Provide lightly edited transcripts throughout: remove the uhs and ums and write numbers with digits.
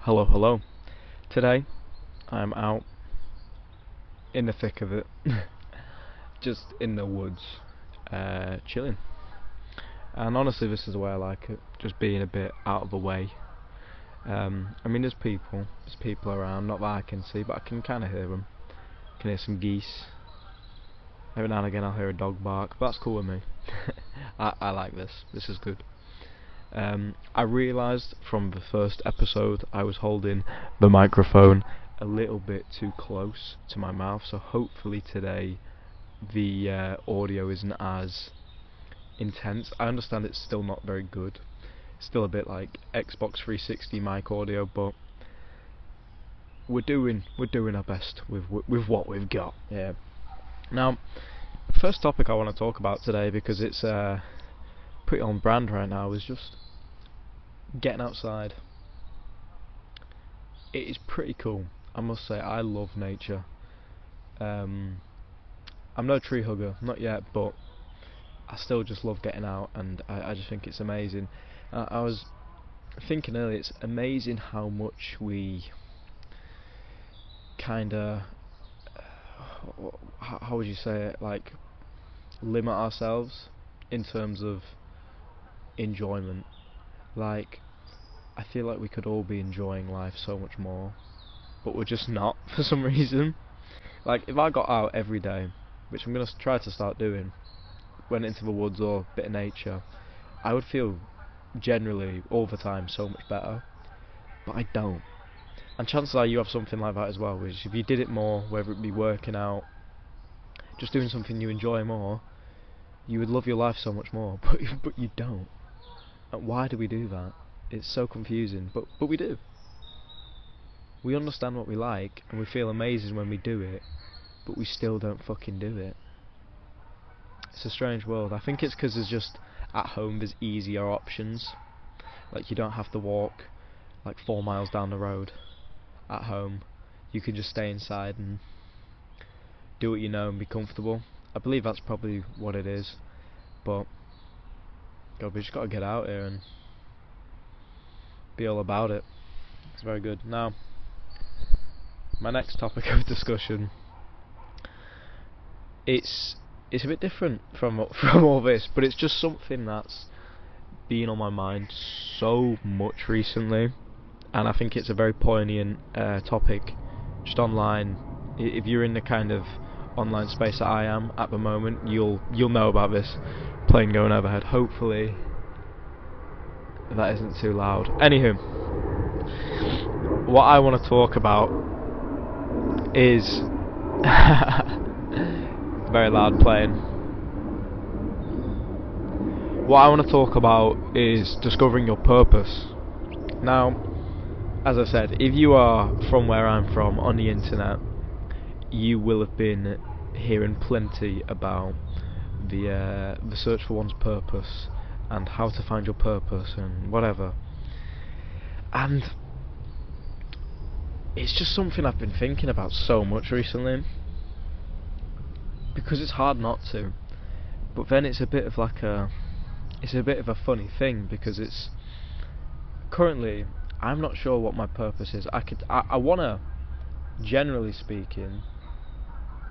Hello, hello. Today, I'm out in the thick of it, just in the woods, chilling. And honestly, this is the way I like it, just being a bit out of the way. There's people around, not that I can see, but I can kind of hear them. I can hear some geese. Every now and again I'll hear a dog bark, but that's cool with me. I like this. This is good. I realised from the first episode I was holding the microphone a little bit too close to my mouth, so hopefully today the audio isn't as intense. I understand it's still not very good, still a bit like Xbox 360 mic audio, but we're doing our best with what we've got. Yeah. Now, first topic I want to talk about today, because it's pretty on brand right now, is just getting outside. It is pretty cool, I must say. I love nature. I'm no tree hugger, not yet, but I still just love getting out, and I just think it's amazing. I was thinking earlier, it's amazing how much we kinda, how would you say it, like, limit ourselves in terms of enjoyment. Like, I feel like we could all be enjoying life so much more, but we're just not for some reason. Like, if I got out every day, which I'm going to try to start doing, went into the woods or a bit of nature, I would feel generally all the time so much better, but I don't. And chances are you have something like that as well, which if you did it more, whether it be working out, just doing something you enjoy more, you would love your life so much more, but you don't. And why do we do that? It's so confusing, but we do. We understand what we like, and we feel amazing when we do it, but we still don't fucking do it. It's a strange world. I think it's because there's just, at home, there's easier options. Like, you don't have to walk like 4 miles down the road. At home, you can just stay inside and do what you know and be comfortable. I believe that's probably what it is, but God, we just gotta get out here and be all about it. It's very good. Now, my next topic of discussion, it's a bit different from all this, but it's just something that's been on my mind so much recently, and I think it's a very poignant topic. Just online, if you're in the kind of online space that I am at the moment, you'll know about this. Plane going overhead. Hopefully that isn't too loud. Anywho, what I want to talk about is very loud plane. What I want to talk about is discovering your purpose. Now, as I said, if you are from where I'm from on the internet, you will have been hearing plenty about the search for one's purpose and how to find your purpose and whatever. And it's just something I've been thinking about so much recently, because it's hard not to, but then it's a bit of a funny thing, because it's currently, I'm not sure what my purpose is. I wanna, generally speaking,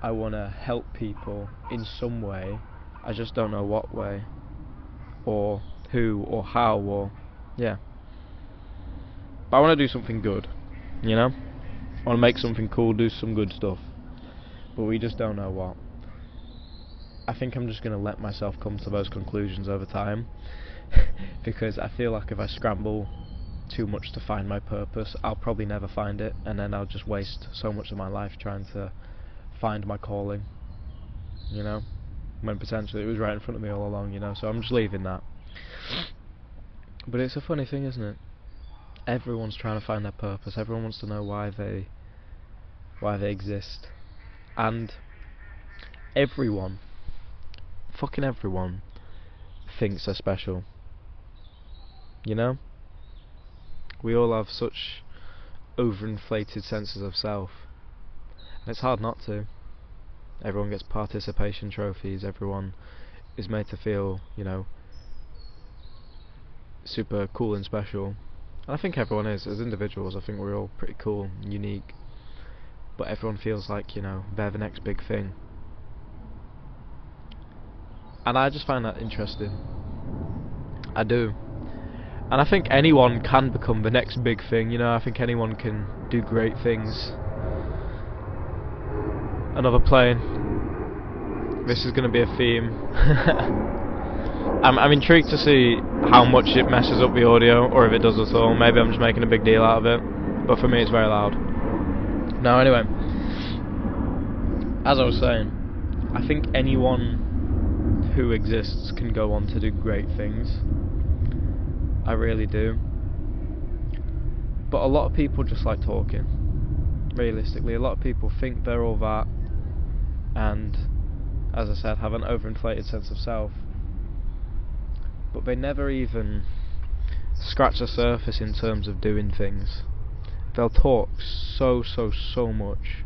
I wanna help people in some way. I just don't know what way, or who, or how, or yeah. But I wanna do something good, you know? I wanna make something cool, do some good stuff, but we just don't know what. I think I'm just gonna let myself come to those conclusions over time, because I feel like if I scramble too much to find my purpose, I'll probably never find it, and then I'll just waste so much of my life trying to find my calling, you know, when potentially it was right in front of me all along, you know. So I'm just leaving that. But it's a funny thing, isn't it? Everyone's trying to find their purpose. Everyone wants to know why they exist, and everyone, fucking everyone, thinks they're special. You know? We all have such overinflated senses of self, and it's hard not to. Everyone gets participation trophies, everyone is made to feel, you know, super cool and special, And I think everyone is. As individuals, I think we're all pretty cool and unique. But everyone feels like, you know, they're the next big thing. And I just find that interesting. I do. And I think anyone can become the next big thing, you know. I think anyone can do great things. Another plane. This is going to be a theme. I'm intrigued to see how much it messes up the audio, or if it does at all. Maybe I'm just making a big deal out of it, but for me it's very loud. Now anyway, as I was saying, I think anyone who exists can go on to do great things. I really do. But a lot of people just like talking. Realistically, a lot of people think they're all that, and as I said, have an overinflated sense of self, but they never even scratch the surface in terms of doing things. They'll talk so much,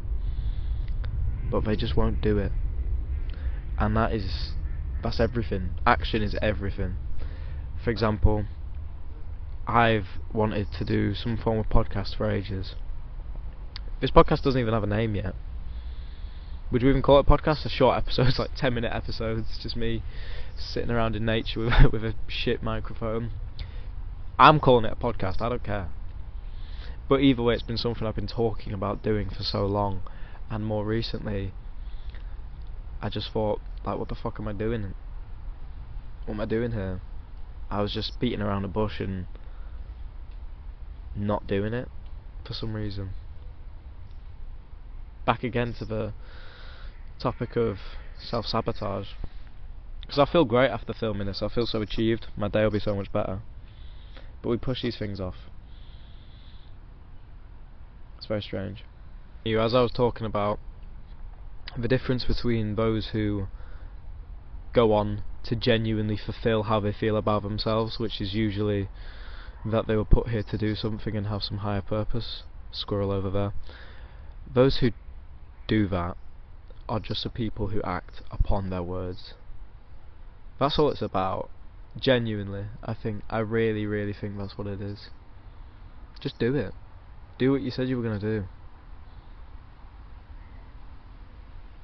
but they just won't do it. And that's everything. Action is everything. For example, I've wanted to do some form of podcast for ages. This podcast doesn't even have a name yet. Would you even call it a podcast? A short episodes, like 10-minute episodes, just me sitting around in nature with a shit microphone. I'm calling it a podcast, I don't care. But either way, it's been something I've been talking about doing for so long, and more recently, I just thought, like, what the fuck am I doing? What am I doing here? I was just beating around the bush and not doing it for some reason. Back again to the topic of self-sabotage, because I feel great after filming this. I feel so achieved, my day will be so much better, but we push these things off. It's very strange. As I was talking about the difference between those who go on to genuinely fulfill how they feel about themselves, which is usually that they were put here to do something and have some higher purpose. Squirrel over there. Those who do that are just the people who act upon their words. That's all it's about. Genuinely, I really think that's what it is. Just do it. Do what you said you were going to do.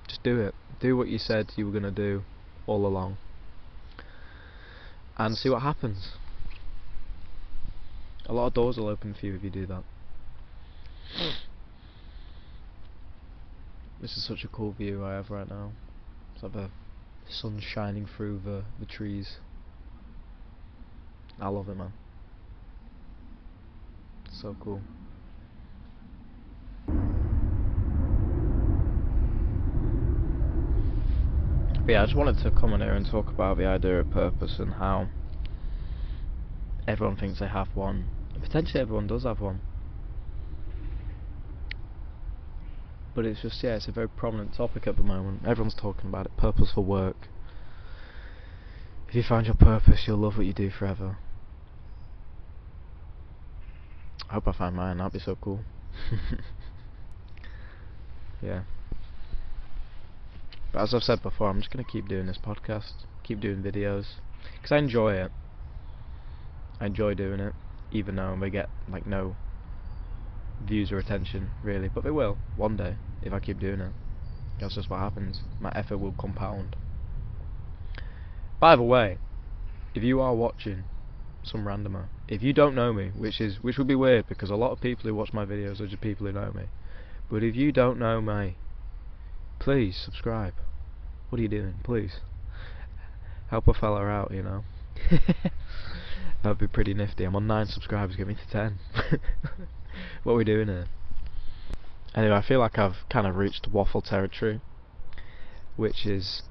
Just do it. Do what you said you were going to do all along, and see what happens. A lot of doors will open for you if you do that. This is such a cool view I have right now. It's like the sun shining through the trees. I love it, man. It's so cool. But yeah, I just wanted to come on here and talk about the idea of purpose and how everyone thinks they have one. Potentially everyone does have one. But it's just, yeah, it's a very prominent topic at the moment. Everyone's talking about it. Purposeful work. If you find your purpose, you'll love what you do forever. I hope I find mine. That'd be so cool. Yeah. But as I've said before, I'm just going to keep doing this podcast. Keep doing videos. Because I enjoy it. I enjoy doing it. Even though they get, like, no views or attention, really. But they will, one day, if I keep doing it. That's just what happens. My effort will compound. By the way, if you are watching, some randomer, if you don't know me, which would be weird, because a lot of people who watch my videos are just people who know me. But if you don't know me, please subscribe. What are you doing? Please help a fella out, you know. That'd be pretty nifty. I'm on 9 subscribers, get me to 10. What are we doing here? Anyway, I feel like I've kind of reached waffle territory, which is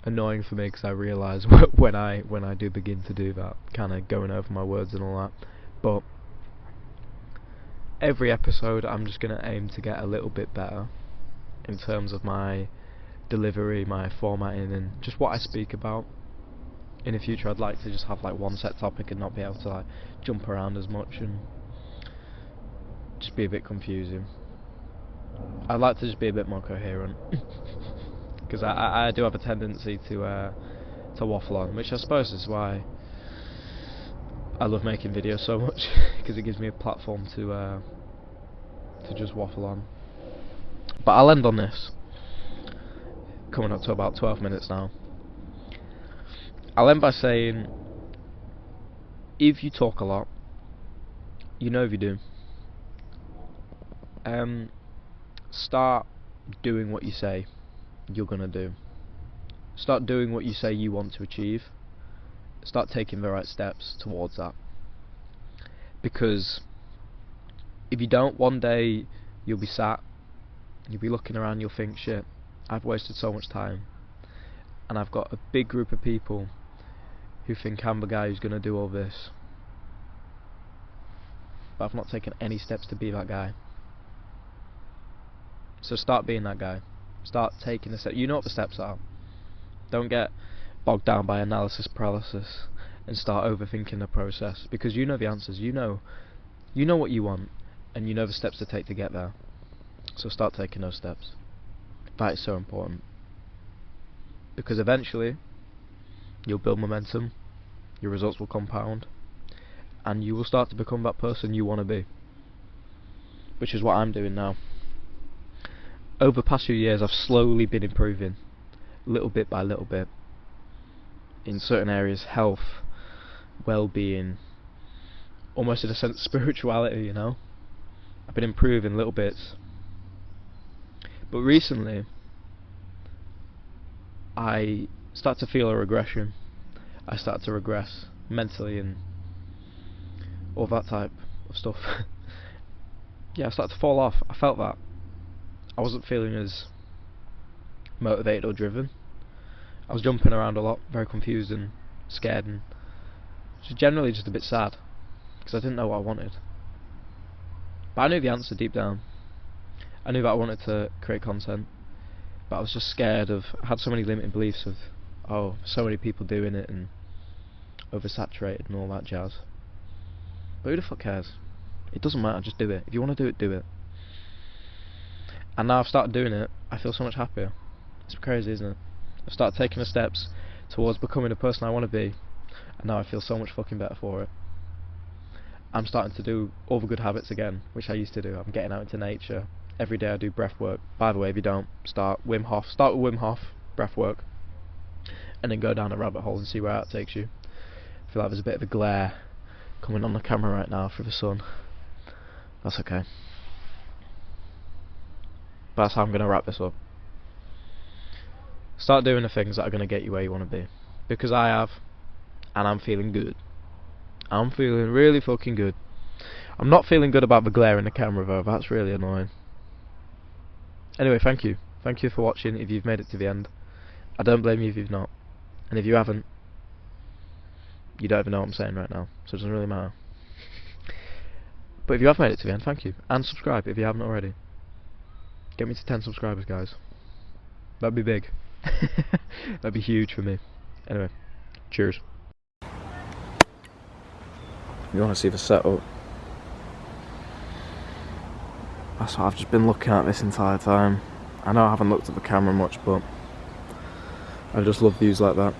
annoying for me because I realise when I do begin to do that, kind of going over my words and all that. But every episode I'm just going to aim to get a little bit better in terms of my delivery, my formatting, and just what I speak about. In the future I'd like to just have like one set topic and not be able to like jump around as much and just be a bit confusing. I'd like to just be a bit more coherent because I do have a tendency to waffle on, which I suppose is why I love making videos so much, because it gives me a platform to just waffle on. But I'll end on this. Coming up to about 12 minutes now. I'll end by saying, if you talk a lot, you know if you do, start doing what you say you're gonna do. Start doing what you say you want to achieve. Start taking the right steps towards that. Because if you don't, one day you'll be sat, you'll be looking around, you'll think, shit, I've wasted so much time, and I've got a big group of people who think I'm the guy who's gonna do all this, but I've not taken any steps to be that guy. So start being that guy. Start taking the steps. You know what the steps are. Don't get bogged down by analysis paralysis and start overthinking the process, because you know the answers. You know what you want, and you know the steps to take to get there. So start taking those steps. That is so important, because eventually you'll build momentum, your results will compound, and you will start to become that person you want to be, which is what I'm doing now. Over the past few years I've slowly been improving, little bit by little bit, in certain areas: health, well-being, almost in a sense spirituality, you know. I've been improving little bits. But recently I start to feel a regression. I start to regress mentally and all that type of stuff. Yeah, I started to fall off. I felt that. I wasn't feeling as motivated or driven. I was jumping around a lot, very confused and scared, and just generally just a bit sad, because I didn't know what I wanted. But I knew the answer deep down. I knew that I wanted to create content, but I was just scared of, I had so many limiting beliefs of, oh, so many people doing it and oversaturated and all that jazz. But who the fuck cares? It doesn't matter, just do it. If you want to do it, do it. And now I've started doing it, I feel so much happier. It's crazy, isn't it? I've started taking the steps towards becoming the person I want to be, and now I feel so much fucking better for it. I'm starting to do all the good habits again, which I used to do. I'm getting out into nature. Every day I do breath work. By the way, if you don't, start with Wim Hof breath work, and then go down a rabbit hole and see where that takes you. I feel like there's a bit of a glare coming on the camera right now through the sun. That's okay. But that's how I'm going to wrap this up. Start doing the things that are going to get you where you want to be. Because I have, and I'm feeling good. I'm feeling really fucking good. I'm not feeling good about the glare in the camera though, that's really annoying. Anyway, thank you. Thank you for watching if you've made it to the end. I don't blame you if you've not. And if you haven't, you don't even know what I'm saying right now, so it doesn't really matter. But if you have made it to the end, thank you. And subscribe if you haven't already. Get me to 10 subscribers, guys. That'd be big. That'd be huge for me. Anyway, cheers. You want to see the setup? That's what I've just been looking at this entire time. I know I haven't looked at the camera much, but I just love views like that.